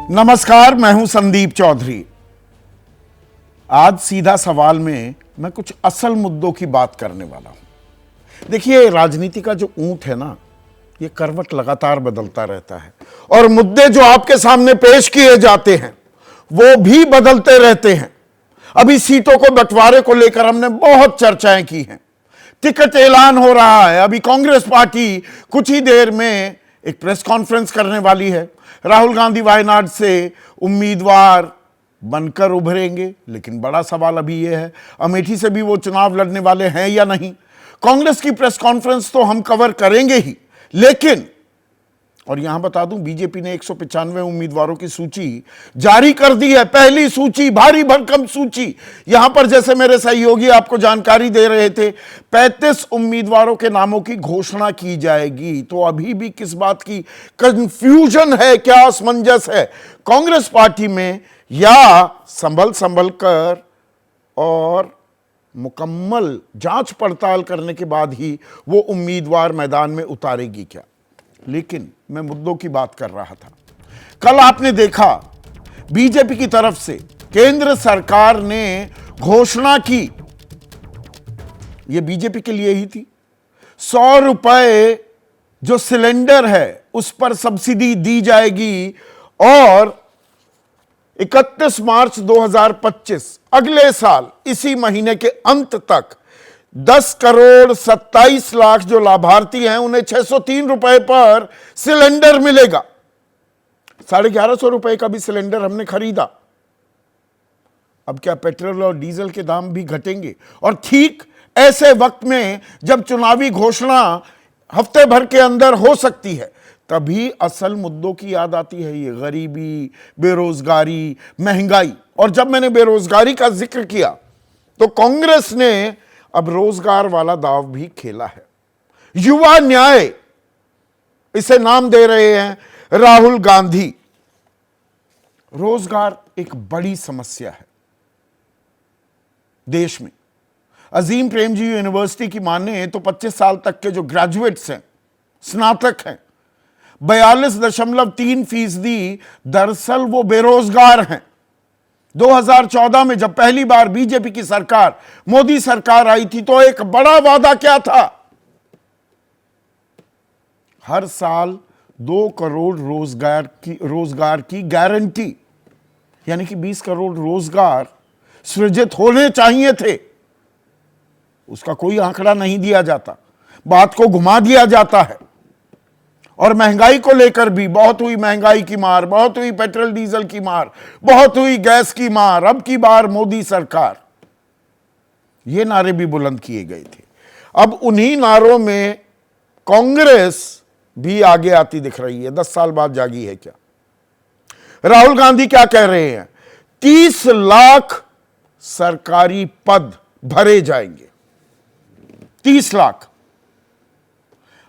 नमस्कार, मैं हूं संदीप चौधरी। आज सीधा सवाल में मैं कुछ असल मुद्दों की बात करने वाला हूं। देखिए, राजनीति का जो ऊंट है ना, ये करवट लगातार बदलता रहता है और मुद्दे जो आपके सामने पेश किए जाते हैं वो भी बदलते रहते हैं। अभी सीटों को बंटवारे को लेकर हमने बहुत चर्चाएं की हैं। टिकट ऐलान हो रहा है। अभी कांग्रेस पार्टी कुछ ही देर में एक प्रेस कॉन्फ्रेंस करने वाली है। राहुल गांधी वायनाड से उम्मीदवार बनकर उभरेंगे, लेकिन बड़ा सवाल अभी यह है अमेठी से भी वो चुनाव लड़ने वाले हैं या नहीं। कांग्रेस की प्रेस कॉन्फ्रेंस तो हम कवर करेंगे ही, लेकिन और यहां बता दूं, बीजेपी ने 195 उम्मीदवारों की सूची जारी कर दी है। पहली सूची, भारी भरकम सूची। यहां पर जैसे मेरे सहयोगी आपको जानकारी दे रहे थे, 35 उम्मीदवारों के नामों की घोषणा की जाएगी। तो अभी भी किस बात की कंफ्यूजन है, क्या असमंजस है कांग्रेस पार्टी में, या संभल कर और मुकम्मल जांच पड़ताल करने के बाद ही वो उम्मीदवार मैदान में उतारेगी क्या। लेकिन मैं मुद्दों की बात कर रहा था। कल आपने देखा बीजेपी की तरफ से केंद्र सरकार ने घोषणा की, यह बीजेपी के लिए ही थी, 100 रुपए जो सिलेंडर है उस पर सब्सिडी दी जाएगी और 31 मार्च 2025 अगले साल इसी महीने के अंत तक 10 करोड़ 27 लाख जो लाभार्थी हैं उन्हें 603 रुपए पर सिलेंडर मिलेगा। 1150 रुपए का भी सिलेंडर हमने खरीदा। अब क्या पेट्रोल और डीजल के दाम भी घटेंगे? और ठीक ऐसे वक्त में जब चुनावी घोषणा हफ्ते भर के अंदर हो सकती है, तभी असल मुद्दों की याद आती है। ये गरीबी, बेरोजगारी, महंगाई। और जब मैंने बेरोजगारी का जिक्र किया तो कांग्रेस ने अब रोजगार वाला दाव भी खेला है। युवा न्याय इसे नाम दे रहे हैं राहुल गांधी। रोजगार एक बड़ी समस्या है देश में। अजीम प्रेमजी यूनिवर्सिटी की माने तो 25 साल तक के जो ग्रेजुएट्स हैं, स्नातक हैं, 42.3% दरअसल वो बेरोजगार हैं। 2014 में जब पहली बार बीजेपी की सरकार, मोदी सरकार आई थी, तो एक बड़ा वादा क्या था? हर साल 2 करोड़ रोजगार की गारंटी, यानी कि 20 करोड़ रोजगार सृजित होने चाहिए थे। उसका कोई आंकड़ा नहीं दिया जाता, बात को घुमा दिया जाता है। और महंगाई को लेकर भी बहुत हुई महंगाई की मार, बहुत हुई पेट्रोल डीजल की मार, बहुत हुई गैस की मार। अब की बार मोदी सरकार, ये नारे भी बुलंद किए गए थे। अब उन्हीं नारों में कांग्रेस भी आगे आती दिख रही है। 10 साल बाद जागी है क्या? राहुल गांधी क्या कह रहे हैं? 30 लाख सरकारी पद भरे जाएंगे। 30 लाख।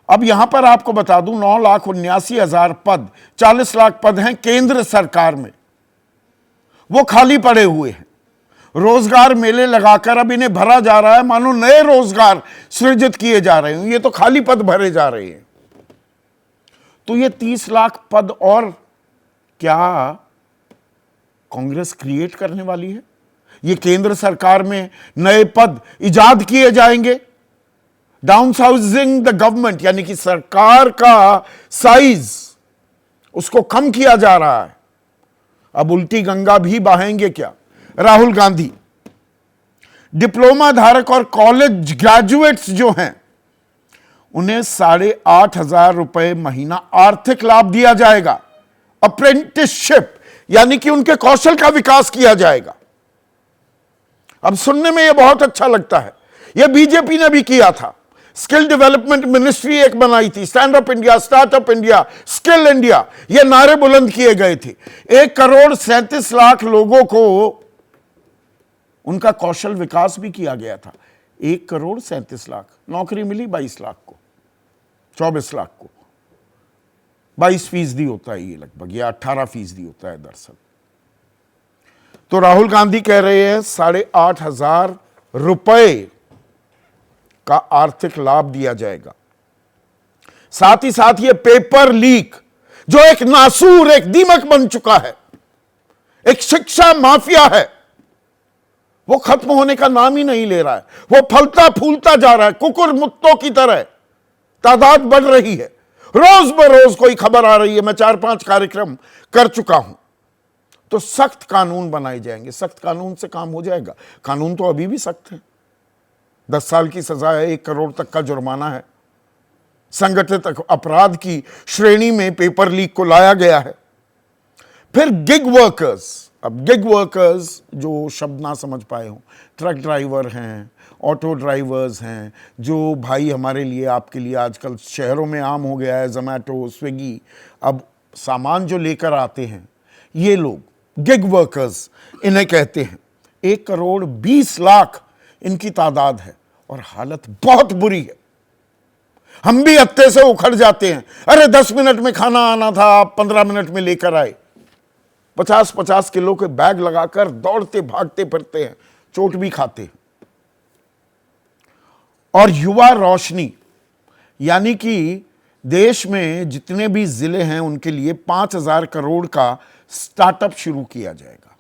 अब यहां पर आपको बता दूं, 9,79,000 पद, 40 लाख पद हैं केंद्र सरकार में, वो खाली पड़े हुए हैं। रोजगार मेले लगाकर अब इन्हें भरा जा रहा है, मानो नए रोजगार सृजित किए जा रहे हैं। ये तो खाली पद भरे जा रहे हैं। तो ये 30 लाख पद और क्या कांग्रेस क्रिएट करने वाली है? ये केंद्र सरकार में नए पद इजाद किए जाएंगे। डाउनसाइजिंग द गवर्नमेंट, यानी कि सरकार का साइज उसको कम किया जा रहा है। अब उल्टी गंगा भी बहाएंगे क्या राहुल गांधी? डिप्लोमा धारक और कॉलेज ग्रेजुएट्स जो हैं उन्हें 8,500 रुपए महीना आर्थिक लाभ दिया जाएगा। अप्रेंटिसशिप, यानी कि उनके कौशल का विकास किया जाएगा। अब सुनने में यह बहुत अच्छा लगता है। यह बीजेपी ने भी किया था। स्किल डेवलपमेंट मिनिस्ट्री एक बनाई थी, stand up India, startup India, skill India, ये नारे बुलंद किए गए थे। 1 करोड़ 37 लाख लोगों को उनका कौशल विकास भी किया गया था। 1 करोड़ 37 लाख नौकरी मिली 22 लाख को, 24 लाख को। 22% होता है ये लगभग, या 18% होता है दरअसल। तो राहुल गांधी कह रहे हैं 8,500 रुपए का आर्थिक लाभ दिया जाएगा। साथ ही साथ ये पेपर लीक जो एक नासूर, एक दीमक बन चुका है, एक शिक्षा माफिया है, वो खत्म होने का नाम ही नहीं ले रहा है। वो फलता फूलता जा रहा है, कुकुर मुत्तों की तरह तादाद बढ़ रही है। रोज बरोज कोई खबर आ रही है। मैं 4-5 कार्यक्रम कर चुका हूं। तो सख्त कानून बनाए जाएंगे। सख्त कानून से काम हो जाएगा? कानून तो अभी भी सख्त है। 10 साल की सजा है, 1 करोड़ तक का जुर्माना है। संगठित अपराध की श्रेणी में पेपर लीक को लाया गया है। फिर गिग वर्कर्स, अब गिग वर्कर्स जो शब्द ना समझ पाए हो, ट्रक ड्राइवर हैं, ऑटो ड्राइवर्स हैं, जो भाई हमारे लिए आपके लिए आजकल शहरों में आम हो गया है, जोमैटो स्विगी, अब सामान जो लेकर आते हैं, ये लोग गिग वर्कर्स इन्हें कहते हैं। 1 करोड़ 20 लाख इनकी तादाद है और हालत बहुत बुरी है। हम भी हत्थे से उखड़ जाते हैं। अरे 10 मिनट में खाना आना था, आप 15 मिनट में लेकर आए। 50-50 किलो के बैग लगाकर दौड़ते भागते फिरते हैं, चोट भी खाते हैं। और युवा रोशनी, यानी कि देश में जितने भी जिले हैं उनके लिए 5,000 करोड़ का स्टार्टअप शुरू किया जाएगा।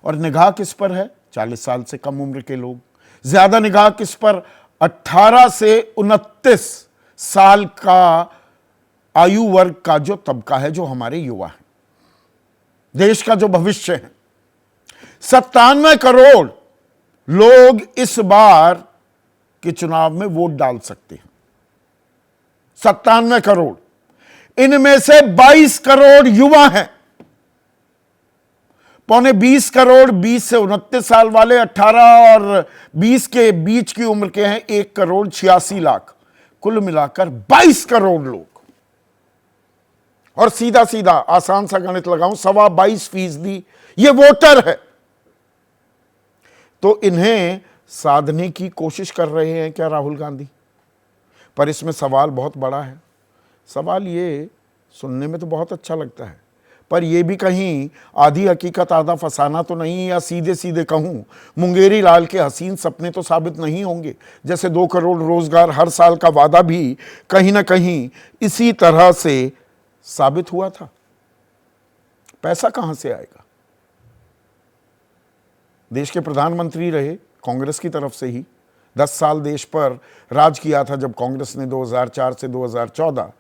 और निगाह किस पर है? 40 साल से कम उम्र के लोग। ज्यादा निगाह किस पर? 18 से 29 साल का आयु वर्ग का जो तबका है, जो हमारे युवा हैं, देश का जो भविष्य है। 97 करोड़ लोग इस बार के चुनाव में वोट डाल सकते हैं। 97 करोड़। इनमें से 22 करोड़ युवा हैं। 20 करोड़ 20 से 29 साल वाले, 18 और 20 के बीच की उम्र के हैं 1 करोड़ 86 लाख। कुल मिलाकर 22 करोड़ लोग। और सीधा सीधा आसान सा गणित लगाऊं, 22.25% ये वोटर है। तो इन्हें साधने की कोशिश कर रहे हैं क्या राहुल गांधी? पर इसमें सवाल बहुत बड़ा है। सवाल ये सुनने में तो बहुत अच्छा लगता है, पर यह भी कहीं आधी हकीकत आधा फसाना तो नहीं, या सीधे सीधे कहूं मुंगेरी लाल के हसीन सपने तो साबित नहीं होंगे। जैसे 2 करोड़ रोजगार हर साल का वादा भी कहीं ना कहीं इसी तरह से साबित हुआ था। पैसा कहां से आएगा? देश के प्रधानमंत्री रहे कांग्रेस की तरफ से ही, 10 साल देश पर राज किया था जब कांग्रेस ने 2004 से 2014।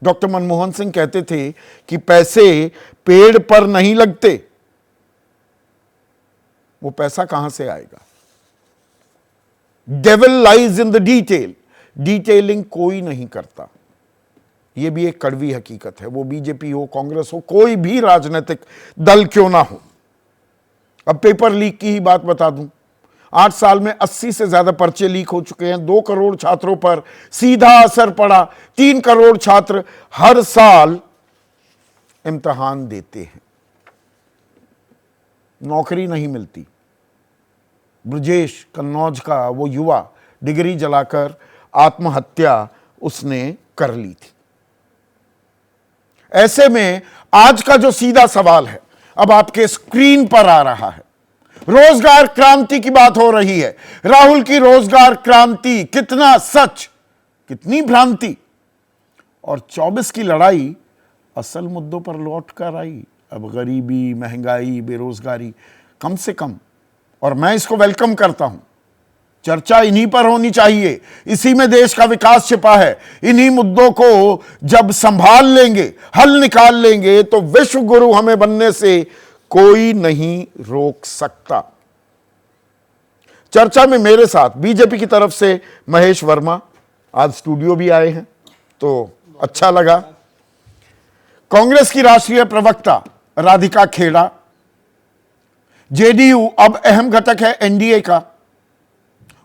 डॉक्टर मनमोहन सिंह कहते थे कि पैसे पेड़ पर नहीं लगते। वो पैसा कहां से आएगा? Devil lies in the detail. Detailing कोई नहीं करता। यह भी एक कड़वी हकीकत है। वो बीजेपी हो, कांग्रेस हो, कोई भी राजनीतिक दल क्यों ना हो। अब पेपर लीक की ही बात बता दूं, 8 साल में 80 से ज्यादा पर्चे लीक हो चुके हैं। 2 करोड़ छात्रों पर सीधा असर पड़ा। 3 करोड़ छात्र हर साल इम्तिहान देते हैं, नौकरी नहीं मिलती। ब्रजेश कन्नौज का वो युवा डिग्री जलाकर आत्महत्या उसने कर ली थी। ऐसे में आज का जो सीधा सवाल है, अब आपके स्क्रीन पर आ रहा है। रोजगार क्रांति की बात हो रही है। राहुल की रोजगार क्रांति, कितना सच, कितनी भ्रांति। और 24 की लड़ाई असल मुद्दों पर लौट कर आई। अब गरीबी, महंगाई, बेरोजगारी कम से कम, और मैं इसको वेलकम करता हूं। चर्चा इन्हीं पर होनी चाहिए। इसी में देश का विकास छिपा है। इन्हीं मुद्दों को जब संभाल लेंगे, हल निकाल लेंगे, तो विश्व गुरु हमें बनने से कोई नहीं रोक सकता। चर्चा में मेरे साथ बीजेपी की तरफ से महेश वर्मा आज स्टूडियो भी आए हैं, तो अच्छा लगा। कांग्रेस की राष्ट्रीय प्रवक्ता राधिका खेड़ा, जेडीयू अब अहम घटक है एनडीए का,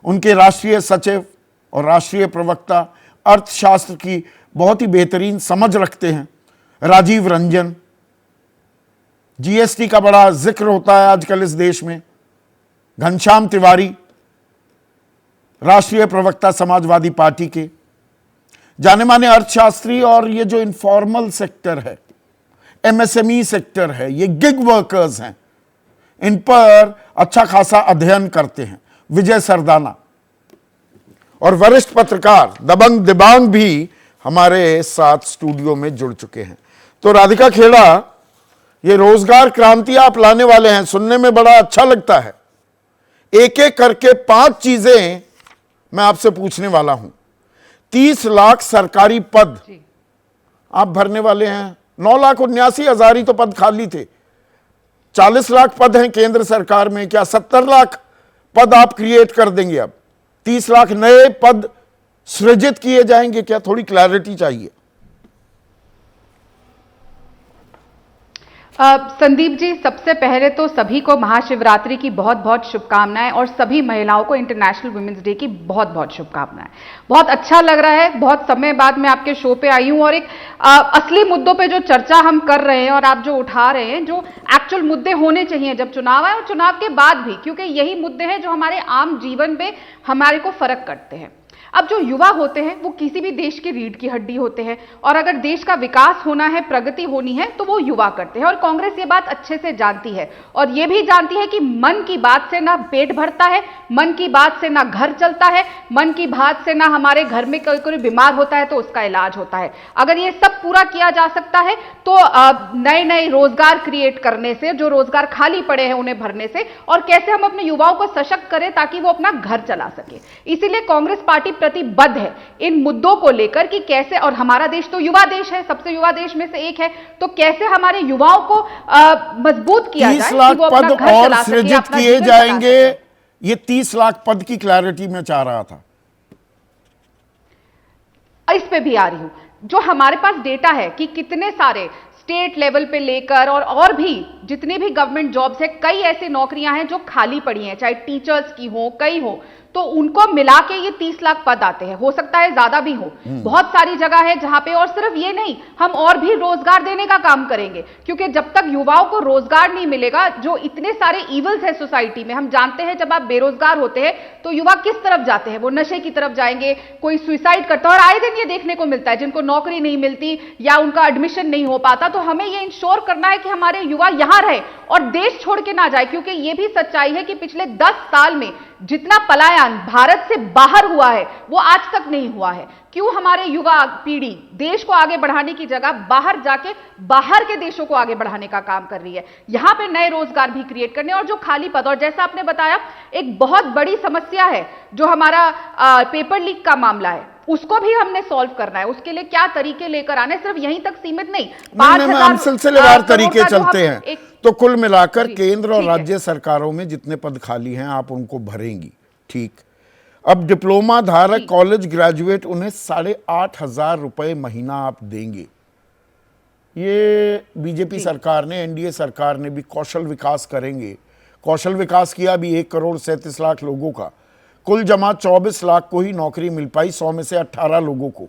उनके राष्ट्रीय सचिव और राष्ट्रीय प्रवक्ता अर्थशास्त्र की बहुत ही बेहतरीन समझ रखते हैं राजीव रंजन। जीएसटी का बड़ा जिक्र होता है आजकल इस देश में। घनश्याम तिवारी, राष्ट्रीय प्रवक्ता समाजवादी पार्टी के, जाने माने अर्थशास्त्री। और ये जो इनफॉर्मल सेक्टर है, एमएसएमई सेक्टर है, ये गिग वर्कर्स हैं, इन पर अच्छा खासा अध्ययन करते हैं विजय सरदाना। और वरिष्ठ पत्रकार दबंग दिबांग भी हमारे साथ स्टूडियो में जुड़ चुके हैं। तो राधिका खेड़ा, ये रोजगार क्रांति आप लाने वाले हैं, सुनने में बड़ा अच्छा लगता है। एक एक करके 5 चीजें मैं आपसे पूछने वाला हूं। 30 लाख सरकारी पद आप भरने वाले हैं। 9,79,000 ही तो पद खाली थे। 40 लाख पद हैं केंद्र सरकार में, क्या 70 लाख पद आप क्रिएट कर देंगे? अब 30 लाख नए पद सृजित किए जाएंगे क्या? थोड़ी क्लैरिटी चाहिए। संदीप जी, सबसे पहले तो सभी को महाशिवरात्रि की बहुत बहुत शुभकामनाएं और सभी महिलाओं को इंटरनेशनल वुमेन्स डे की बहुत बहुत शुभकामनाएं। बहुत अच्छा लग रहा है, बहुत समय बाद मैं आपके शो पे आई हूं और एक असली मुद्दों पे जो चर्चा हम कर रहे हैं और आप जो उठा रहे हैं, जो एक्चुअल मुद्दे होने चाहिए जब चुनाव आए और चुनाव के बाद भी, क्योंकि यही मुद्दे हैं जो हमारे आम जीवन में हमारे को फर्क करते हैं। अब जो युवा होते हैं वो किसी भी देश की रीढ़ की हड्डी होते हैं और अगर देश का विकास होना है, प्रगति होनी है, तो वो युवा करते हैं और कांग्रेस ये बात अच्छे से जानती है और ये भी जानती है कि मन की बात से ना पेट भरता है, मन की बात से ना घर चलता है, मन की बात से ना हमारे घर में कोई बीमार होता है तो उसका इलाज होता है। अगर ये सब पूरा किया जा सकता है तो नए नए रोजगार क्रिएट करने से, जो रोजगार खाली पड़े हैं उन्हें भरने से, और कैसे हम अपने युवाओं को सशक्त करें ताकि वो अपना घर चला सके। इसीलिए कांग्रेस पार्टी प्रतिबद्ध है इन मुद्दों को लेकर कि कैसे, और हमारा देश तो युवा देश है, सबसे युवा देश में से एक है, तो कैसे हमारे युवाओं को मजबूत किया जाए 30 लाख कि वो अपना पद घर और चला सके, सृजित अपना किए जीवन चला जाएंगे। सके। ये 30 लाख पद की क्लैरिटी में चाह रहा था, इस पे भी आ रही हूं। जो हमारे पास डेटा है कि कितने सारे स्टेट लेवल पे लेकर और भी जितनी भी गवर्नमेंट जॉब्स है, कई ऐसी नौकरियां हैं जो खाली पड़ी हैं, चाहे टीचर्स की हो, कई हो, तो उनको मिला के ये 30 लाख पद आते हैं। हो सकता है ज्यादा भी हो, बहुत सारी जगह है जहां पे, और सिर्फ ये नहीं, हम और भी रोजगार देने का काम करेंगे, क्योंकि जब तक युवाओं को रोजगार नहीं मिलेगा, जो इतने सारे इवल्स है सोसाइटी में, हम जानते हैं जब आप बेरोजगार होते हैं तो युवा किस तरफ जाते हैं, वो नशे की तरफ जाएंगे, कोई सुसाइड करता है, और आए दिन ये देखने को मिलता है जिनको नौकरी नहीं मिलती या उनका एडमिशन नहीं हो पाता। तो हमें ये इंश्योर करना है कि हमारे युवा यहां रहे और देश छोड़ के ना जाए, क्योंकि ये भी सच्चाई है कि पिछले 10 साल में जितना पलायन भारत से बाहर हुआ है वो आज तक नहीं हुआ है। क्यों? हमारे युवा पीढ़ी देश को आगे बढ़ाने की जगह बाहर जाके बाहर के देशों को आगे बढ़ाने का काम कर रही है, यहां पे नए रोजगार भी क्रिएट करने, और जो खाली पद, और जैसा आपने बताया एक बहुत बड़ी समस्या है जो हमारा पेपर लीक का मामला है, उसको भी हमने सॉल्व करना है। उसके लिए क्या तरीके लेकर आने, सिर्फ यहीं तक सीमित नहीं, 5,000 हम सिलसिलेवार तरीके चलते हैं। तो कुल मिलाकर केंद्र और राज्य सरकारों में जितने पद खाली हैं आप उनको भरेंगी, ठीक। अब डिप्लोमा धारक, कॉलेज ग्रेजुएट, उन्हें 8,500 रुपए महीना आप देंगे। ये बीजेपी सरकार ने, एनडीए सरकार ने भी कौशल विकास करेंगे। कौशल विकास किया भी 1,37,00,000 लोगों का, कुल जमा 24 लाख को ही नौकरी मिल पाई, 100 में से 18 लोगों को।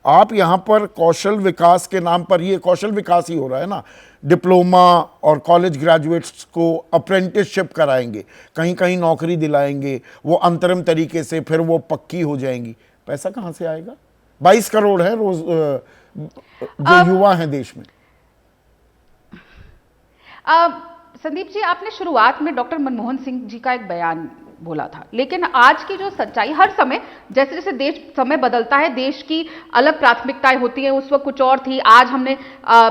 आप यहां पर कौशल विकास के नाम पर, ये कौशल विकास ही हो रहा है ना, डिप्लोमा और कॉलेज ग्रेजुएट्स को अप्रेंटिसशिप कराएंगे, कहीं कहीं नौकरी दिलाएंगे, वो अंतरिम तरीके से, फिर वो पक्की हो जाएंगी। पैसा कहां से आएगा? 22 करोड़ है रोज जो युवा हैं देश में। संदीप जी, आपने शुरुआत में डॉक्टर मनमोहन सिंह जी का एक बयान बोला था, लेकिन आज की जो सच्चाई, हर समय जैसे जैसे देश समय बदलता है, देश की अलग प्राथमिकताएं होती हैं। उस वक्त कुछ और थी, आज हमने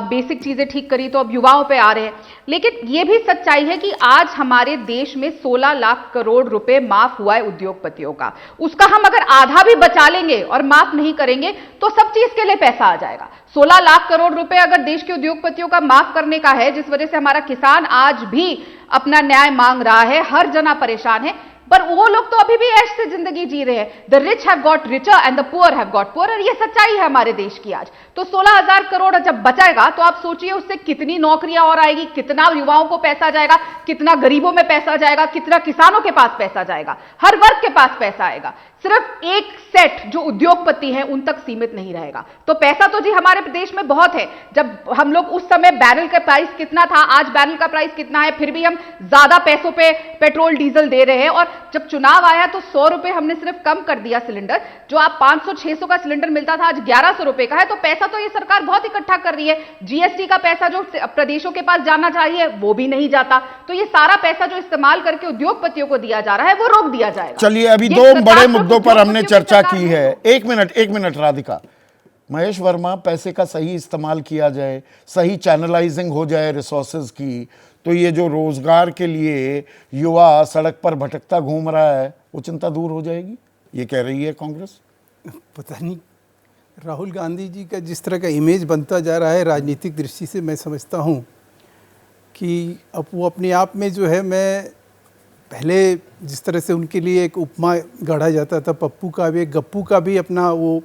बेसिक चीजें ठीक करी तो अब युवाओं पे आ रहे हैं। लेकिन यह भी सच्चाई है कि आज हमारे देश में 16 लाख करोड़ रुपए माफ हुआ है उद्योगपतियों का। उसका हम अगर आधा भी बचा लेंगे और माफ नहीं करेंगे तो सब चीज के लिए पैसा आ जाएगा। 16 लाख करोड़ रुपए अगर देश के उद्योगपतियों का माफ करने का है, जिस वजह से हमारा किसान आज भी अपना न्याय मांग रहा है, हर जना परेशान है, पर वो लोग तो अभी भी ऐश से जिंदगी जी रहे हैं। The rich have got richer and the poor have got poor, और ये सच्चाई है हमारे देश की आज। तो 16,000 करोड़ जब बचाएगा तो आप सोचिए उससे कितनी नौकरियां और आएगी, कितना युवाओं को पैसा जाएगा, कितना गरीबों में पैसा जाएगा, कितना किसानों के पास पैसा जाएगा, हर वर्ग के पास पैसा आएगा। सिर्फ एक सेट जो उद्योगपति हैं उन तक सीमित नहीं रहेगा। तो पैसा तो जी हमारे देश में बहुत है। जब हम लोग उस समय बैरल का प्राइस कितना था, आज बैरल का प्राइस कितना है, फिर भी हम ज्यादा पैसों पे पेट्रोल डीजल दे रहे हैं। और जब चुनाव आया तो 100 रुपए हमने सिर्फ कम कर दिया सिलेंडर, जो आप 500-600 का सिलेंडर मिलता था आज 1100 रुपए का है। तो पैसा तो ये सरकार बहुत इकट्ठा कर रही है। जीएसटी का पैसा जो प्रदेशों के पास जाना चाहिए वो भी नहीं जाता। तो ये सारा पैसा जो इस्तेमाल करके उद्योगपतियों को दिया जा रहा है वो रोक दिया जाएगा। चलिए, अभी 2 बड़े मुद्दों पर हमने चर्चा की है। एक मिनट राधिका, महेश वर्मा, पैसे का सही इस्तेमाल किया जाए, सही चैनलाइजिंग हो जाए रिसोर्सेज की, तो ये जो रोजगार के लिए युवा सड़क पर भटकता घूम रहा है वो चिंता दूर हो जाएगी, ये कह रही है कांग्रेस। पता नहीं, राहुल गांधी जी का जिस तरह का इमेज बनता जा रहा है राजनीतिक दृष्टि से, मैं समझता हूँ कि अब वो अपने आप में जो है, मैं पहले जिस तरह से उनके लिए एक उपमा गढ़ा जाता था पप्पू का भी, गप्पू का भी अपना, वो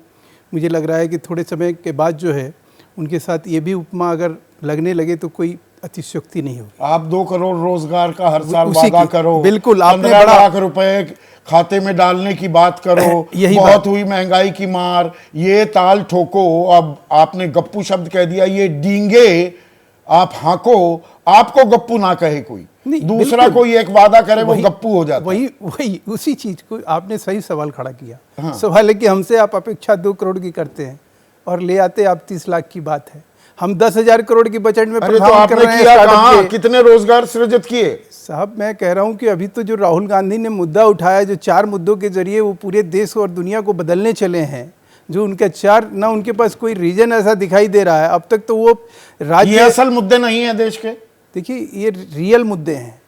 मुझे लग रहा है कि थोड़े समय के बाद जो है उनके साथ ये भी उपमा अगर लगने लगे तो कोई अतिशयोक्ति नहीं होगी। आप 2 करोड़ रोजगार का हर साल उसी वादा की- करो, बिल्कुल, आपने 15 बड़ा- लाख रुपए खाते में डालने की बात करो, यही बहुत बात। हुई महंगाई की मार, ये ताल ठोको। अब आपने गप्पू शब्द कह दिया, ये डींगे आप हाको, आपको गप्पू ना कहे कोई, नहीं, दूसरा बिल्कुल। कोई एक वादा करे वो वही- गप्पू हो जाता है। वही उसी चीज को आपने सही सवाल खड़ा किया। सवाल है कि हमसे आप अपेक्षा 2 करोड़ की करते हैं और ले आते आप 30 लाख की बात है। हम 10,000 करोड़ की बजट में अरे तो प्रस्ताव कर आपने रहे हैं किया स्टार्टअप कहाँ, के। कितने रोजगार सृजित किए? साहब, मैं कह रहा हूं कि अभी तो जो राहुल गांधी ने मुद्दा उठाया, जो 4 मुद्दों के जरिए वो पूरे देश और दुनिया को बदलने चले हैं, जो उनका 4 ना उनके पास कोई रीजन ऐसा दिखाई दे रहा है अब तक, तो वो ये राज्य, असल मुद्दे नहीं है देश के। देखिए ये रियल मुद्दे हैं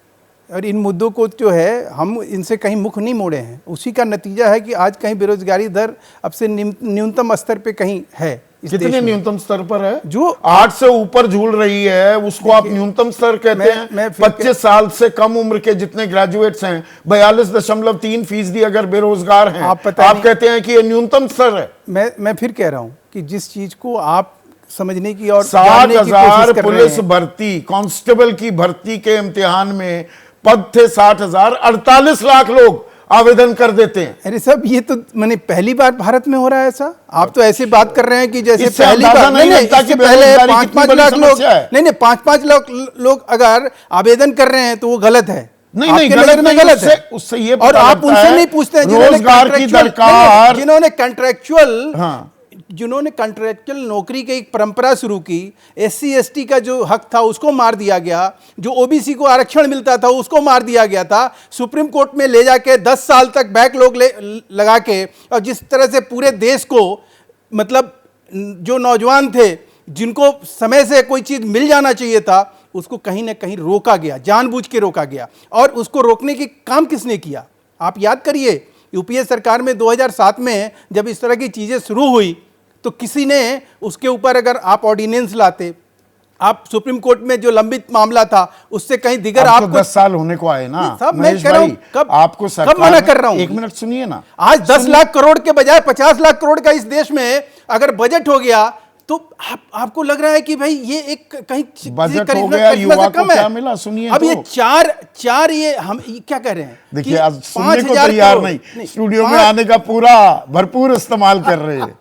और इन मुद्दों को जो है हम इनसे कहीं मुख नहीं मोड़े हैं। उसी का नतीजा है कि आज कहीं बेरोजगारी दर अब से न्यूनतम स्तर पे कहीं है इस देश कितने में। न्यूनतम स्तर पर है? जो 8 से ऊपर झूल रही है, उसको आप न्यूनतम स्तर कहते हैं? मैं फिर 25 साल से कम उम्र के जितने ग्रेजुएट्स हैं, 42.3% अगर बेरोजगार हैं, आप आप कहते हैं कि ये न्यूनतम स्तर है। मैं फिर कह रहा हूं कि जिस चीज को आप समझने की और 60,000 जानने की कोशिश कर रहे पुलिस हैं, भर्ती, कांस्टेबल की भर्ती के इम्तिहान में पद थे 60,000, 48 लाख लोग आवेदन कर देते हैं। अरे साहब, ये तो मैंने पहली बार भारत में हो रहा है ऐसा। आप तो ऐसे बात कर रहे हैं कि जैसे इससे पहली अंदाजा बार, नहीं लगता इससे कि पहले बेरोजगारी 5-5 कितनी लाख बड़ी लोग, समस्या है। नहीं 5-5 लाख लोग अगर आवेदन कर रहे हैं तो वो गलत है। नहीं आपके गलत नजर में नहीं, गलत है। उससे ये और पता आप लगता उनसे है, नहीं पूछते हैं रोजगार की दरकार, जिन्होंने कंट्रेक्चुअल, हाँ, जिन्होंने कॉन्ट्रेक्चुअल नौकरी की एक परंपरा शुरू की। SC ST का जो हक था उसको मार दिया गया, जो OBC को आरक्षण मिलता था उसको मार दिया गया था, सुप्रीम कोर्ट में ले जाके 10 साल तक बैकलॉग लगा के, और जिस तरह से पूरे देश को, मतलब जो नौजवान थे जिनको समय से कोई चीज़ मिल जाना चाहिए था, उसको कहीं ना कहीं रोका गया, जानबूझ के रोका गया। और उसको रोकने के काम किसने किया? आप याद करिए, UPA सरकार में 2007 में जब इस तरह की चीज़ें शुरू हुई तो किसी ने उसके ऊपर, अगर आप ऑर्डिनेंस लाते, आप सुप्रीम कोर्ट में जो लंबित मामला था उससे कहीं दिगर आपको आपको 10 साल होने को आए ना साहब, मैं महेश कह रहा हूं, भाई, कब- आपको सरकार कब मना ने- कर रहा हूं? 1 मिनट सुनिए ना। आज 10 लाख करोड़ के बजाय 50 लाख करोड़ का इस देश में अगर बजट हो गया तो आपको लग रहा है कि भाई ये एक कहीं बजट हो करिश्मा गया, से युवा को कम है। क्या मिला? सुनिए अब तो। ये चार ये हम ये क्या कह रहे हैं? देखिए, कि आज सुनने को 5,000 तैयार करोड़- नहीं, स्टूडियो में 5 आने का पूरा भरपूर इस्तेमाल कर रहे हैं।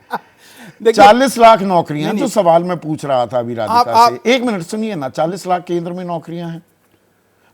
देखिए, 40 लाख नौकरियां, नहीं, जो सवाल मैं पूछ रहा था अभी राधिका आप- से, 1 मिनट सुनिए ना। 40 लाख केंद्र में नौकरियां हैं,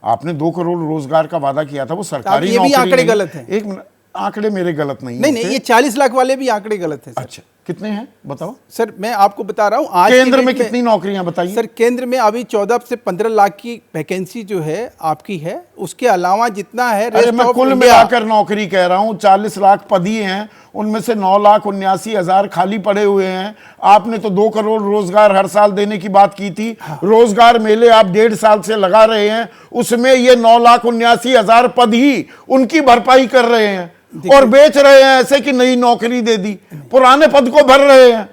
आपने 2 करोड़ रोजगार का वादा किया था, वो सरकारी ये भी नौकरी आंकड़े नहीं। गलत हैं। 1 मिनट, आंकड़े मेरे गलत नहीं नहीं होते। ये 40 लाख वाले भी आंकड़े गलत है सर। अच्छा, कितने हैं बताओ? सर मैं आपको बता रहा हूं, आज के केंद्र डेट में कितनी नौकरियां बताइए? सर केंद्र में अभी 14 से 15 लाख की वैकेंसी जो है आपकी है, उसके अलावा जितना है अरे रेस्ट मैं ऑफ कुल इंडिया, मिलाकर नौकरी कह रहा हूं। 40 लाख पद ही हैं, उनमें से 9,79,000 खाली पड़े हुए हैं। आपने तो 2 करोड़ रोजगार हर साल देने की बात की थी। रोजगार मेले आप 1.5 साल से लगा रहे हैं, उसमें ये 9,79,000 पद ही उनकी भरपाई कर रहे हैं और बेच रहे हैं ऐसे कि नई नौकरी दे दी, पुराने पद को भर रहे हैं।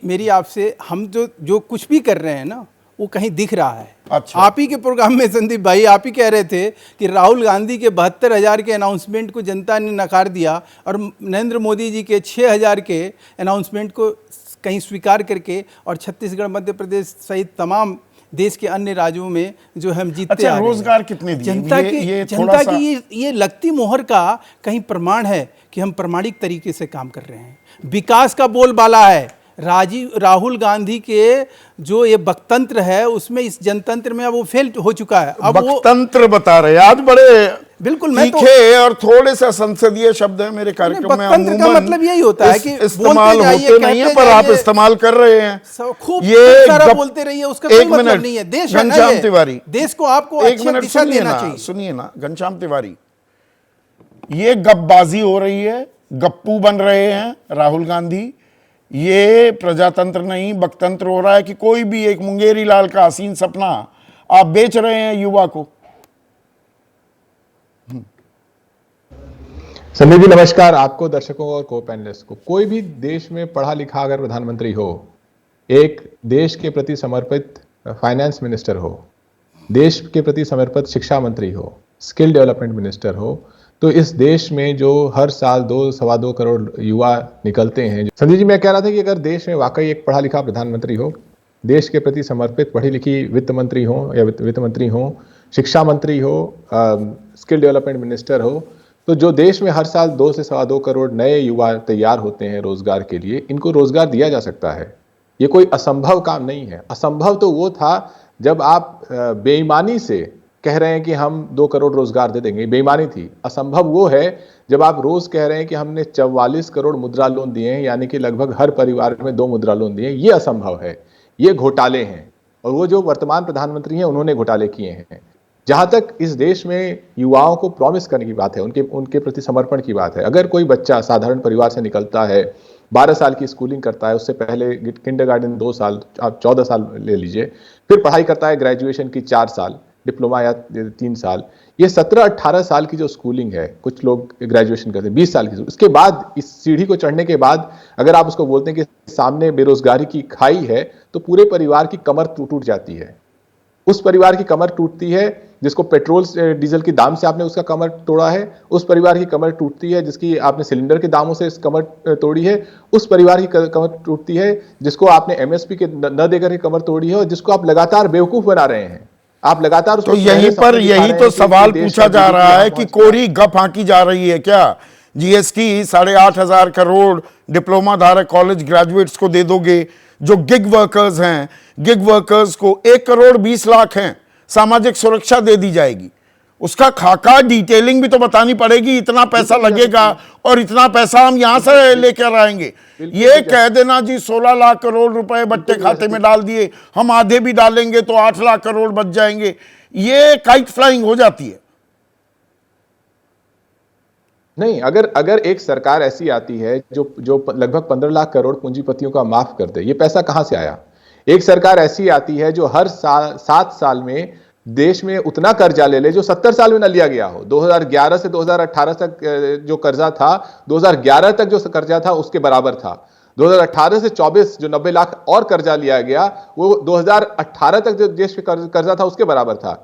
मेरी आपसे, हम जो कुछ भी कर रहे हैं ना वो कहीं दिख रहा है। अच्छा। आप ही के प्रोग्राम में संदीप भाई आप ही कह रहे थे कि राहुल गांधी के 72,000 के अनाउंसमेंट को जनता ने नकार दिया और नरेंद्र मोदी जी के 6,000 के अनाउंसमेंट को कहीं स्वीकार करके, और छत्तीसगढ़, मध्य प्रदेश सहित तमाम देश के अन्य राज्यों में जो हम जीतते अच्छा, आ रहे हैं। रोजगार कितने दिए? जनता ये की थोड़ा जनता सा- की ये लगती मोहर का कहीं प्रमाण है कि हम प्रामाणिक तरीके से काम कर रहे हैं। विकास का बोलबाला है। राहुल गांधी के जो ये बकतंत्र है उसमें इस जनतंत्र में अब वो फेल हो चुका है। अब वो बकतंत्र बता रहे हैं आज, बड़े बिल्कुल, मैं तो तीखे और थोड़े सा संसदीय शब्द है मेरे कार्यक्रम में। बकतंत्र का अमूमन मतलब यही होता है कि इस्तेमाल बोलते जाइए, होते नहीं है, कहते पर आप जाइए, इस्तेमाल कर रहे हैं। खूब ये सारा बोलते रहिए, उसका कोई मतलब नहीं है। देश है ना घनश्याम ये, तिवारी, देश को आपको 1 अच्छी मिनट दिशा सुनिए देना ना, चाहिए। सुनिए ना घनश्याम तिवारी, ये गपबाजी हो रही है, गप्पू बन रहे हैं राहुल गांधी। ये प्रजातंत्र नहीं बकतंत्र हो रहा है कि कोई भी एक मुंगेरी लाल का हसीन सपना आप बेच रहे हैं युवा को। संदीप जी नमस्कार, आपको, दर्शकों और को पैनलिस्ट को। कोई भी देश में पढ़ा लिखा अगर प्रधानमंत्री हो, एक देश के प्रति समर्पित फाइनेंस मिनिस्टर हो, देश के प्रति समर्पित शिक्षा मंत्री हो, स्किल डेवलपमेंट मिनिस्टर हो, तो इस देश में जो हर साल 2-2.25 करोड़ युवा निकलते हैं। संदीप जी मैं कह रहा था कि अगर देश में वाकई एक पढ़ा लिखा प्रधानमंत्री हो, देश के प्रति समर्पित पढ़ी लिखी वित्त मंत्री हो या वित्त मंत्री हो, शिक्षा मंत्री हो, स्किल डेवलपमेंट मिनिस्टर हो, तो जो देश में हर साल 2 से 2.25 करोड़ नए युवा तैयार होते हैं रोजगार के लिए, इनको रोजगार दिया जा सकता है। ये कोई असंभव काम नहीं है। असंभव तो वो था जब आप बेईमानी से कह रहे हैं कि हम 2 करोड़ रोजगार दे देंगे, बेईमानी थी। असंभव वो है जब आप रोज कह रहे हैं कि हमने 44 करोड़ मुद्रा लोन दिए हैं, यानी कि लगभग हर परिवार में 2 मुद्रा लोन दिए हैं। ये असंभव है, ये घोटाले हैं। और वो जो वर्तमान प्रधानमंत्री हैं उन्होंने घोटाले किए हैं। जहां तक इस देश में युवाओं को प्रॉमिस करने की बात है, उनके प्रति समर्पण की बात है। अगर कोई बच्चा साधारण परिवार से निकलता है, 12 साल की स्कूलिंग करता है, उससे पहले किंडरगार्टन 2 साल, आप 14 साल ले लीजिए, फिर पढ़ाई करता है ग्रेजुएशन की 4 साल, डिप्लोमा या 3 साल, ये 17-18 साल की जो स्कूलिंग है, कुछ लोग ग्रेजुएशन करते हैं 20 साल की, उसके बाद इस सीढ़ी को चढ़ने के बाद अगर आप उसको बोलते हैं कि सामने बेरोजगारी की खाई है, तो पूरे परिवार की कमर टूट जाती है। उस परिवार की कमर टूटती है जिसको पेट्रोल डीजल के दाम से आपने उसका कमर तोड़ा है, उस परिवार की कमर टूटती है जिसकी आपने सिलेंडर के दामों से कमर तोड़ी है, उस परिवार की कमर टूटती है जिसको आपने एमएसपी के न देकर के कमर तोड़ी है, और जिसको आप लगातार बेवकूफ बना रहे हैं। आप लगातार तो यही तो सवाल पूछा जा रहा है कि कोरी गप आंकी जा रही है क्या? जीएसटी 8,500 करोड़ डिप्लोमा धारक कॉलेज ग्रेजुएट्स को दे दोगे, जो गिग वर्कर्स हैं, गिग वर्कर्स को 1 करोड़ 20 लाख हैं, सामाजिक सुरक्षा दे दी जाएगी। उसका खाका डिटेलिंग भी तो बतानी पड़ेगी, इतना पैसा लगेगा और इतना पैसा हम यहां से लेकर आएंगे। ये कह देना जी 16 लाख करोड़ रुपए बट्टे खाते में डाल दिए, हम आधे भी डालेंगे तो 8 लाख करोड़ बच जाएंगे, ये काइट फ्लाइंग हो जाती है। नहीं, अगर एक सरकार ऐसी आती है जो लगभग 15 लाख करोड़ पूंजीपतियों का माफ कर दे, ये पैसा कहां से आया? एक सरकार ऐसी आती है जो हर साल 7 साल में देश में उतना कर्जा ले जो 70 साल में न लिया गया हो। 2011 से 2018 तक जो कर्जा था, 2011 तक जो कर्जा था उसके बराबर था। 2018 से 24 जो 90 लाख और कर्जा लिया गया, वो 2018 तक जो देश में कर्जा था उसके बराबर था।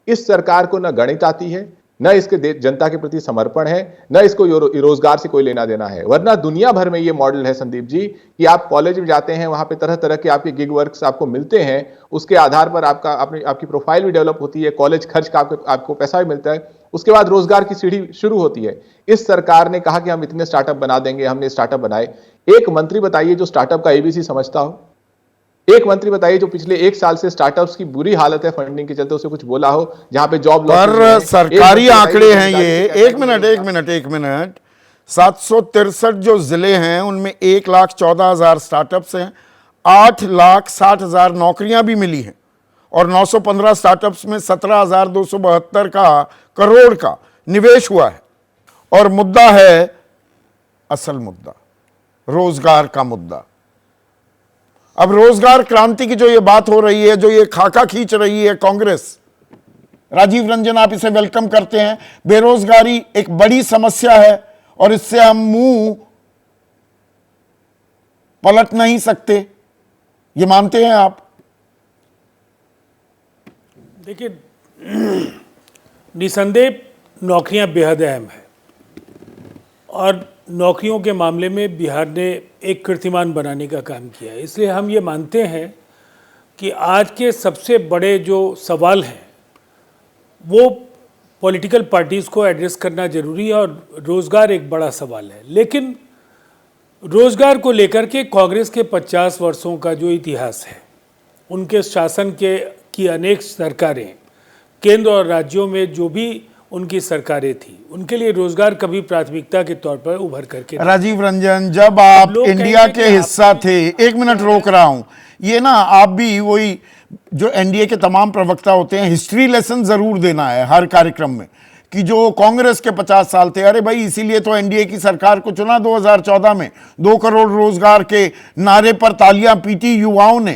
इस सरकार को न गणित आती है, न इसके जनता के प्रति समर्पण है, न इसको रोजगार से कोई लेना देना है। वरना दुनिया भर में ये मॉडल है संदीप जी कि आप कॉलेज में जाते हैं, वहां पे तरह तरह के आपके गिग वर्क्स आपको मिलते हैं, उसके आधार पर आपकी प्रोफाइल भी डेवलप होती है, कॉलेज खर्च का आपको पैसा भी मिलता है, उसके बाद रोजगार की सीढ़ी शुरू होती है। इस सरकार ने कहा कि हम इतने स्टार्टअप बना देंगे, हमने स्टार्टअप बनाए। एक मंत्री बताइए जो स्टार्टअप का एबीसी समझता हो, एक मंत्री बताइए जो पिछले 1 साल से स्टार्टअप्स की बुरी हालत है फंडिंग के चलते, उसे कुछ बोला हो जहां पे जॉब लॉस। पर सरकारी आंकड़े हैं ये, एक मिनट 763 जो जिले हैं उनमें 1,14,000 स्टार्टअप्स हैं, 8,60,000 नौकरियां भी मिली हैं, और 915 स्टार्टअप्स में 17,272 करोड़ का निवेश हुआ है। और मुद्दा है, असल मुद्दा रोजगार का मुद्दा। अब रोजगार क्रांति की जो ये बात हो रही है, जो ये खाका खींच रही है कांग्रेस, राजीव रंजन आप इसे वेलकम करते हैं। बेरोजगारी एक बड़ी समस्या है और इससे हम मुंह पलट नहीं सकते, ये मानते हैं आप? देखिए, निसंदेह नौकरियां बेहद अहम है, और नौकरियों के मामले में बिहार ने एक कीर्तिमान बनाने का काम किया है। इसलिए हम ये मानते हैं कि आज के सबसे बड़े जो सवाल हैं वो पॉलिटिकल पार्टीज़ को एड्रेस करना जरूरी है, और रोज़गार एक बड़ा सवाल है। लेकिन रोज़गार को लेकर के कांग्रेस के 50 वर्षों का जो इतिहास है, उनके शासन की अनेक सरकारें, केंद्र और राज्यों में जो भी उनकी सरकारें थी, उनके लिए रोजगार कभी प्राथमिकता के तौर पर उभर करके। राजीव रंजन, जब आप इंडिया के हिस्सा थे, 1 मिनट रोक रहा हूं, ये ना आप भी वही जो एनडीए के तमाम प्रवक्ता होते हैं, हिस्ट्री लेसन जरूर देना है हर कार्यक्रम में। कि जो कांग्रेस के 50 साल थे। अरे भाई, इसीलिए तो एनडीए की सरकार को चुना 2014 में, 2 करोड़ रोजगार के नारे पर तालियां पीटी युवाओं ने।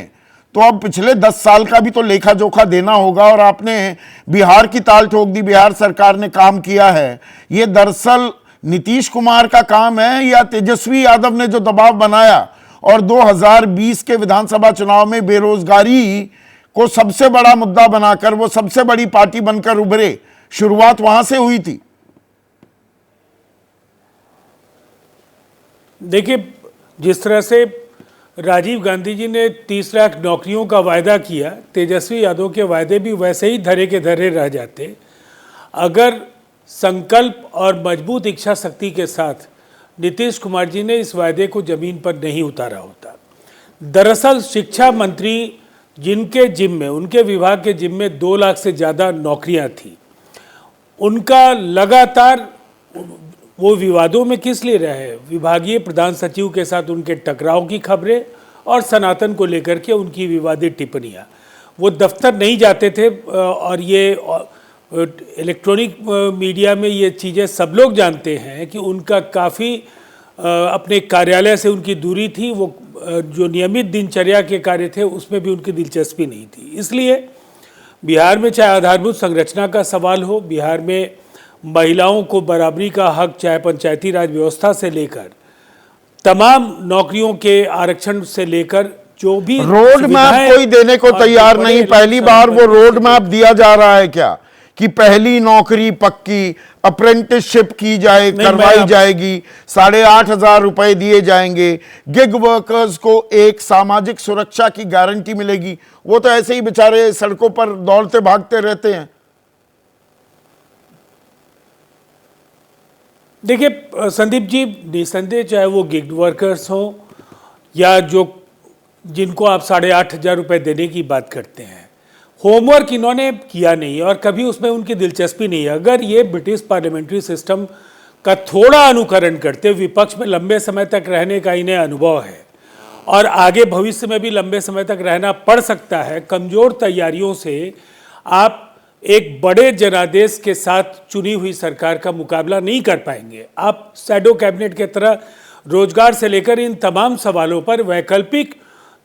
तो अब पिछले 10 साल का भी तो लेखा जोखा देना होगा। और आपने बिहार की ताल ठोक दी, बिहार सरकार ने काम किया है। ये दरअसल नीतीश कुमार का काम है या तेजस्वी यादव ने जो दबाव बनाया और 2020 के विधानसभा चुनाव में बेरोजगारी को सबसे बड़ा मुद्दा बनाकर वो सबसे बड़ी पार्टी बनकर उभरे, शुरुआत वहां से हुई थी। देखिए, जिस तरह से राजीव गांधी जी ने 30 लाख नौकरियों का वायदा किया, तेजस्वी यादव के वायदे भी वैसे ही धरे के धरे रह जाते अगर संकल्प और मजबूत इच्छा शक्ति के साथ नीतीश कुमार जी ने इस वायदे को जमीन पर नहीं उतारा होता। दरअसल शिक्षा मंत्री जिनके जिम्मे, उनके विभाग के जिम्मे 2 लाख से ज़्यादा नौकरियां थी, उनका लगातार वो विवादों में किस लिए रहे? विभागीय प्रधान सचिव के साथ उनके टकराव की खबरें और सनातन को लेकर के उनकी विवादित टिप्पणियां। वो दफ्तर नहीं जाते थे और ये इलेक्ट्रॉनिक मीडिया में ये चीज़ें सब लोग जानते हैं कि उनका काफ़ी अपने कार्यालय से उनकी दूरी थी। वो जो नियमित दिनचर्या के कार्य थे उसमें भी उनकी दिलचस्पी नहीं थी। इसलिए बिहार में चाहे आधारभूत संरचना का सवाल हो, बिहार में महिलाओं को बराबरी का हक, चाहे पंचायती राज व्यवस्था से लेकर तमाम नौकरियों के आरक्षण से लेकर जो भी रोड मैप कोई देने को तैयार नहीं। पहली बार वो रोड मैप दिया जा रहा है क्या कि पहली नौकरी पक्की, अप्रेंटिसशिप की जाए, करवाई जाएगी, 8,500 रुपए दिए जाएंगे, गिग वर्कर्स को एक सामाजिक सुरक्षा की गारंटी मिलेगी। वो तो ऐसे ही बेचारे सड़कों पर दौड़ते भागते रहते हैं। देखिए संदीप जी, निसंदेह चाहे वो गिग वर्कर्स हों या जो जिनको आप 8,500 रुपए देने की बात करते हैं, होमवर्क इन्होंने किया नहीं और कभी उसमें उनकी दिलचस्पी नहीं है। अगर ये ब्रिटिश पार्लियामेंट्री सिस्टम का थोड़ा अनुकरण करते, विपक्ष में लंबे समय तक रहने का इन्हें अनुभव है और आगे भविष्य में भी लंबे समय तक रहना पड़ सकता है, कमज़ोर तैयारियों से आप एक बड़े जनादेश के साथ चुनी हुई सरकार का मुकाबला नहीं कर पाएंगे। आप शैडो कैबिनेट के तरह रोजगार से लेकर इन तमाम सवालों पर वैकल्पिक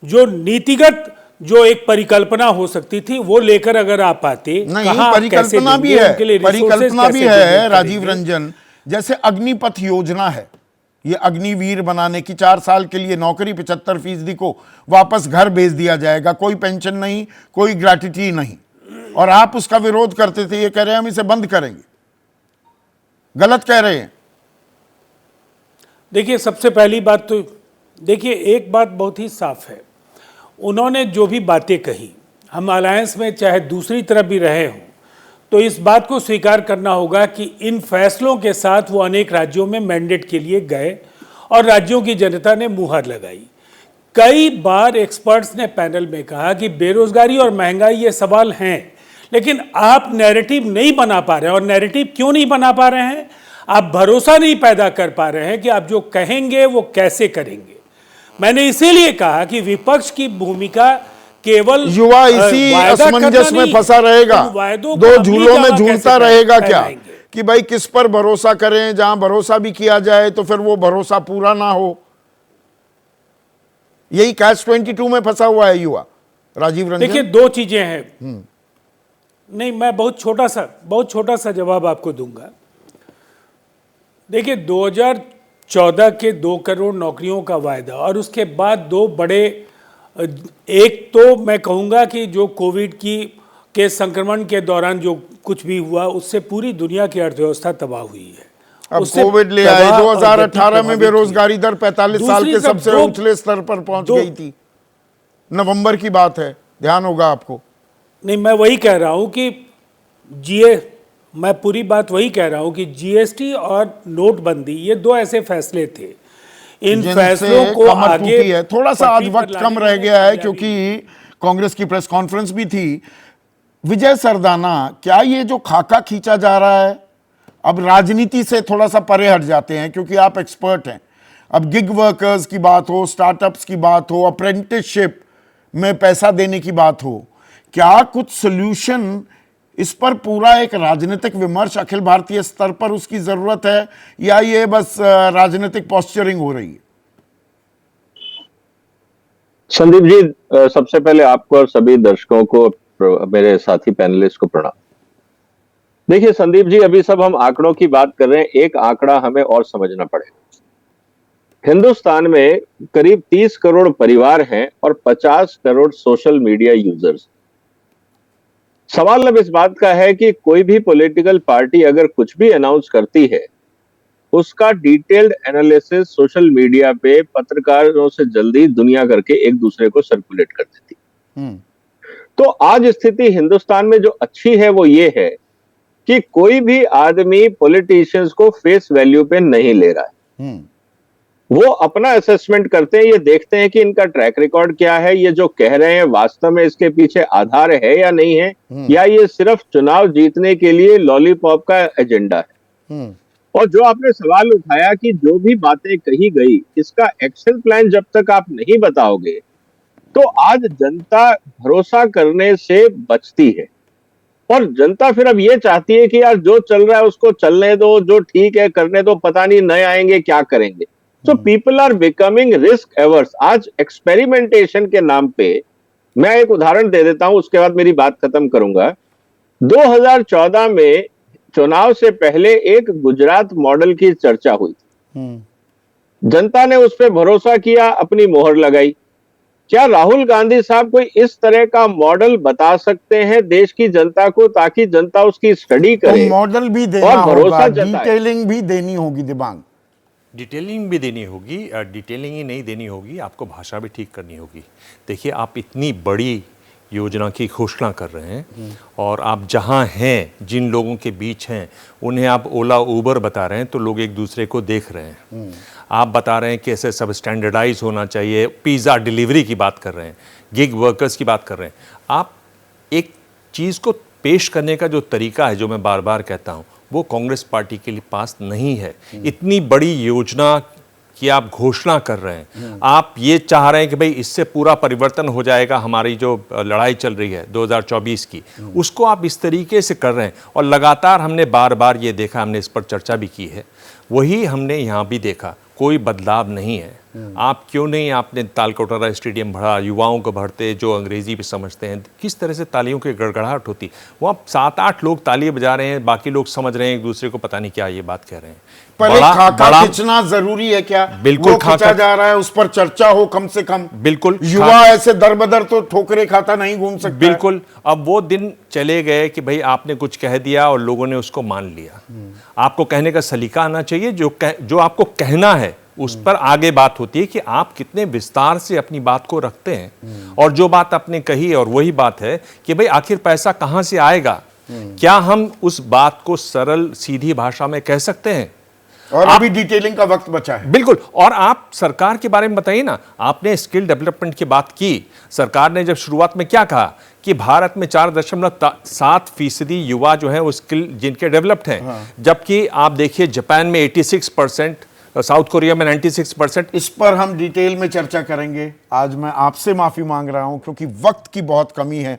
जो नीतिगत जो एक परिकल्पना हो सकती थी वो लेकर अगर आप आते, नहीं, परिकल्पना भी है, परिकल्पना भी है राजीव रंजन। जैसे अग्निपथ योजना है, ये अग्निवीर बनाने की 4 साल के लिए नौकरी 75% को वापस घर भेज दिया जाएगा, कोई पेंशन नहीं, कोई ग्रेट्युटी नहीं, और आप उसका विरोध करते थे। ये कह रहे हैं हम इसे बंद करेंगे, गलत कह रहे हैं। देखिए, सबसे पहली बात तो देखिए, एक बात बहुत ही साफ है, उन्होंने जो भी बातें कही, हम अलायंस में चाहे दूसरी तरफ भी रहे हों, तो इस बात को स्वीकार करना होगा कि इन फैसलों के साथ वो अनेक राज्यों में मैंडेट के लिए गए और राज्यों की जनता ने मुहर लगाई। कई बार एक्सपर्ट्स ने पैनल में कहा कि बेरोजगारी और महंगाई ये सवाल हैं, लेकिन आप नैरेटिव नहीं बना पा रहे हैं। और नैरेटिव क्यों नहीं बना पा रहे हैं? आप भरोसा नहीं पैदा कर पा रहे हैं कि आप जो कहेंगे वो कैसे करेंगे। मैंने इसीलिए कहा कि विपक्ष की भूमिका केवल युवा इसी असमंजस में फंसा रहेगा, दो झूलों में झूलता रहेगा क्या कि भाई किस पर भरोसा करें। जहां भरोसा भी किया जाए तो फिर वो भरोसा पूरा ना हो। यही कैच 22 में फंसा हुआ है युवा। राजीव रंजन, देखिए, 2 चीजें हैं। नहीं, मैं बहुत छोटा सा जवाब आपको दूंगा। देखिए, 2014 के 2 करोड़ नौकरियों का वायदा और उसके बाद 2 बड़े, एक तो मैं कहूँगा कि जो कोविड के संक्रमण के दौरान जो कुछ भी हुआ उससे पूरी दुनिया की अर्थव्यवस्था तबाह हुई है। अब कोविड ले आए, 2018 में बेरोजगारी दर 45 साल के सबसे ऊंचे स्तर पर पहुंच गई थी। नवंबर की बात है, ध्यान होगा आपको। नहीं, मैं वही कह रहा हूं कि मैं पूरी बात वही कह रहा हूं कि जीएसटी और नोटबंदी ये 2 ऐसे फैसले थे, इन फैसलों को आगे है। थोड़ा सा आज वक्त कम रह गया है क्योंकि कांग्रेस की प्रेस कॉन्फ्रेंस भी थी। विजय सरदाना, क्या ये जो खाका खींचा जा रहा है, अब राजनीति से थोड़ा सा परे हट जाते हैं क्योंकि आप एक्सपर्ट हैं। अब गिग वर्कर्स की बात हो, स्टार्टअप्स की बात हो, अप्रेंटिसशिप में पैसा देने की बात हो, क्या कुछ सोल्यूशन इस पर पूरा एक राजनीतिक विमर्श अखिल भारतीय स्तर पर उसकी जरूरत है, या ये बस राजनीतिक पोस्चरिंग हो रही है? संदीप जी, सबसे पहले आपको और सभी दर्शकों को, मेरे साथी पैनलिस्ट को प्रणाम। देखिए संदीप जी, अभी सब हम आंकड़ों की बात कर रहे हैं, एक आंकड़ा हमें और समझना पड़ेगा। हिंदुस्तान में करीब 30 करोड़ परिवार हैं और 50 करोड़ सोशल मीडिया यूजर्स। सवाल अब इस बात का है कि कोई भी पॉलिटिकल पार्टी अगर कुछ भी अनाउंस करती है, उसका डिटेल्ड एनालिसिस सोशल मीडिया पे पत्रकारों से जल्दी दुनिया करके एक दूसरे को सर्कुलेट कर देती। तो आज स्थिति हिंदुस्तान में जो अच्छी है वो ये है कि कोई भी आदमी पॉलिटिशियंस को फेस वैल्यू पे नहीं ले रहा है। वो अपना असेसमेंट करते हैं, ये देखते हैं कि इनका ट्रैक रिकॉर्ड क्या है, ये जो कह रहे हैं वास्तव में इसके पीछे आधार है या नहीं है, या ये सिर्फ चुनाव जीतने के लिए लॉलीपॉप का एजेंडा है। और जो आपने सवाल उठाया कि जो भी बातें कही गई, इसका एक्शन प्लान जब तक आप नहीं बताओगे तो आज जनता भरोसा करने से बचती है। और जनता फिर अब ये चाहती है कि यार जो चल रहा है उसको चलने दो, जो ठीक है करने दो, पता नहीं नए आएंगे क्या करेंगे। So people are becoming risk averse. आज एक्सपेरिमेंटेशन के नाम पे, मैं एक उदाहरण दे देता हूं, उसके बाद मेरी बात खत्म करूंगा। 2014 में चुनाव से पहले एक गुजरात मॉडल की चर्चा हुई थी। जनता ने उस पर भरोसा किया, अपनी मोहर लगाई। क्या राहुल गांधी साहब कोई इस तरह का मॉडल बता सकते हैं देश की जनता को, ताकि जनता उसकी स्टडी करे? तो मॉडल भी देना और भरोसा होगा, जताए। डिटेलिंग भी देनी होगी दिबांग। डिटेलिंग भी देनी होगी, डिटेलिंग ही नहीं देनी होगी, आपको भाषा भी ठीक करनी होगी। देखिए, आप इतनी बड़ी योजना की घोषणा कर रहे हैं और आप जहां हैं, जिन लोगों के बीच हैं, उन्हें आप ओला उबर बता रहे हैं, तो लोग एक दूसरे को देख रहे हैं। आप बता रहे हैं कि ऐसे सब स्टैंडर्डाइज होना चाहिए, पिज़्ज़ा डिलीवरी की बात कर रहे हैं, गिग वर्कर्स की बात कर रहे हैं। आप एक चीज़ को पेश करने का जो तरीका है, जो मैं बार बार कहता हूं, वो कांग्रेस पार्टी के लिए पास नहीं है। इतनी बड़ी योजना की आप घोषणा कर रहे हैं, आप ये चाह रहे हैं कि भाई इससे पूरा परिवर्तन हो जाएगा, हमारी जो लड़ाई चल रही है 2024 की, उसको आप इस तरीके से कर रहे हैं। और लगातार हमने बार बार ये देखा, हमने इस पर चर्चा भी की है, वही हमने यहाँ भी देखा, कोई बदलाव नहीं है। आप क्यों नहीं, आपने तालकटोरा स्टेडियम भरा, युवाओं को भरते जो अंग्रेजी भी समझते हैं, किस तरह से तालियों की गड़गड़ाहट होती। वहाँ 7-8 लोग ताली बजा रहे हैं, बाकी लोग समझ रहे हैं एक दूसरे को, पता नहीं क्या ये बात कह रहे हैं। पर एक खाका खींचना जरूरी है क्या? बिल्कुल, वो खींचा जा रहा है, उस पर चर्चा हो कम से कम। बिल्कुल, युवा ऐसे दरबदर तो ठोकरे खाता नहीं घूम सकता। बिल्कुल। अब वो दिन चले गए कि भाई आपने कुछ कह दिया और लोगों ने उसको मान लिया। आपको कहने का सलीका आना चाहिए, जो आपको कहना है उस पर आगे बात होती है कि आप कितने विस्तार से अपनी बात को रखते हैं। और जो बात आपने कही, और वही बात है कि भाई आखिर पैसा कहां से आएगा, क्या हम उस बात को सरल सीधी भाषा में कह सकते हैं? और अभी डिटेलिंग का वक्त बचा है। बिल्कुल। और आप सरकार के बारे में बताइए ना, आपने स्किल डेवलपमेंट की बात की। सरकार ने जब शुरुआत में क्या कहा कि भारत में 4.7% युवा जो है वो स्किल जिनके डेवलप्ड हैं, जबकि आप देखिए जापान में 86%, साउथ कोरिया में 96%। इस पर हम डिटेल में चर्चा करेंगे। आज मैं आपसे माफी मांग रहा हूं क्योंकि वक्त की बहुत कमी है।